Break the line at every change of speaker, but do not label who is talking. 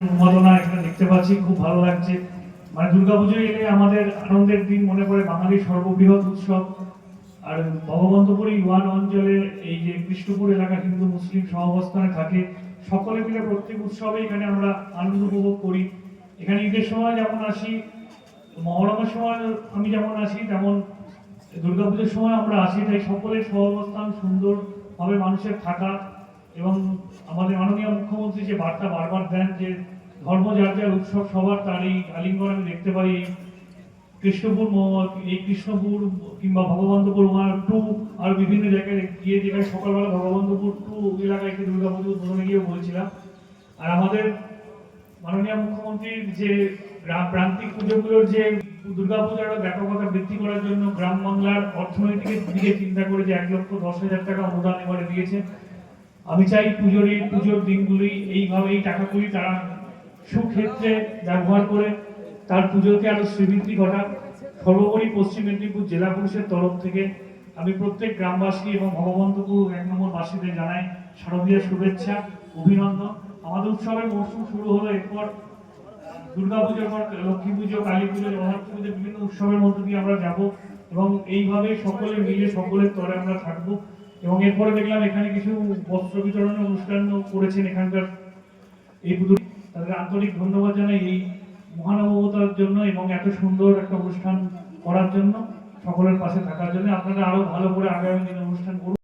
উন্মাদনা এখানে দেখতে পাচ্ছি, খুব ভালো লাগছে। মানে দুর্গাপুজো এলে আমাদের আনন্দের দিন মনে পড়ে, বাঙালির সর্ববৃহৎ উৎসব। আর ভগবন্তপুর ওয়ান অঞ্চলে এই যে কৃষ্ণপুর এলাকা হিন্দু মুসলিম সহাবস্থানে থাকে, সকলে মিলে প্রত্যেক উৎসবে এখানে আমরা আনন্দ উপভোগ করি। এখানে ঈদের সময় যেমন আসি, মহরমের সময় আমি যেমন আসি, তেমন দুর্গাপুজোর সময় আমরা আসি। তাই সকলের সহাবস্থান সুন্দরভাবে মানুষের থাকা, এবং আমাদের মাননীয় মুখ্যমন্ত্রী যে বার্তা বারবার দেন যে ধর্ম যার যার উৎসব সবার, তার এই আলিঙ্গন আমি দেখতে পাই কৃষ্ণপুর কিংবা ভগবন্তপুর 1, 2 আর বিভিন্ন জায়গায় গিয়ে, যেখানে সকালবেলা ভগবন্তপুর 2 এলাকায় একটি দুর্গাপুজো উদ্বোধনে গিয়েও বলছিলাম। আর আমাদের মাননীয় মুখ্যমন্ত্রীর যে প্রান্তিক পুজোগুলোর যে দুর্গাপূজার ব্যাপকতা বৃদ্ধি করার জন্য গ্রাম বাংলার অর্থনৈতিক দিকে চিন্তা করে যে 1,10,000 টাকা অনুদান এবারে দিয়েছে। আমি চাই পুজোর দিনগুলি এই টাকাগুলি তারা সুক্ষেত্রে ব্যবহার করে তার পুজোকে আরো শ্রীবৃদ্ধি ঘটাক। সর্বোপরি পশ্চিম মেদিনীপুর জেলা পুলিশের তরফ থেকে আমি প্রত্যেক গ্রামবাসী এবং ভগবন্তপুর 1 নম্বর বাসীদের জানাই শারদীয় শুভেচ্ছা, অভিনন্দন। আমাদের উৎসবের মৌসুম শুরু হলো, এরপর দুর্গাপুজোর পর লক্ষ্মী পুজো, কালী পুজো, জগন্নাথ পুজো, বিভিন্ন উৎসবের মধ্যে দিয়ে আমরা যাব, এবং এইভাবে সকলে মিলে সকলের তরে আমরা থাকবো। এবং এরপরে দেখলাম এখানে কিছু বস্ত্র বিতরণের অনুষ্ঠান করেছেন এখানকার এই পুজো, তাদের আন্তরিক ধন্যবাদ জানাই এই মহানবতার জন্য এবং এত সুন্দর একটা অনুষ্ঠান করার জন্য, সকলের পাশে থাকার জন্য। আপনারা আরো ভালো করে আগামী দিনে অনুষ্ঠান করুন।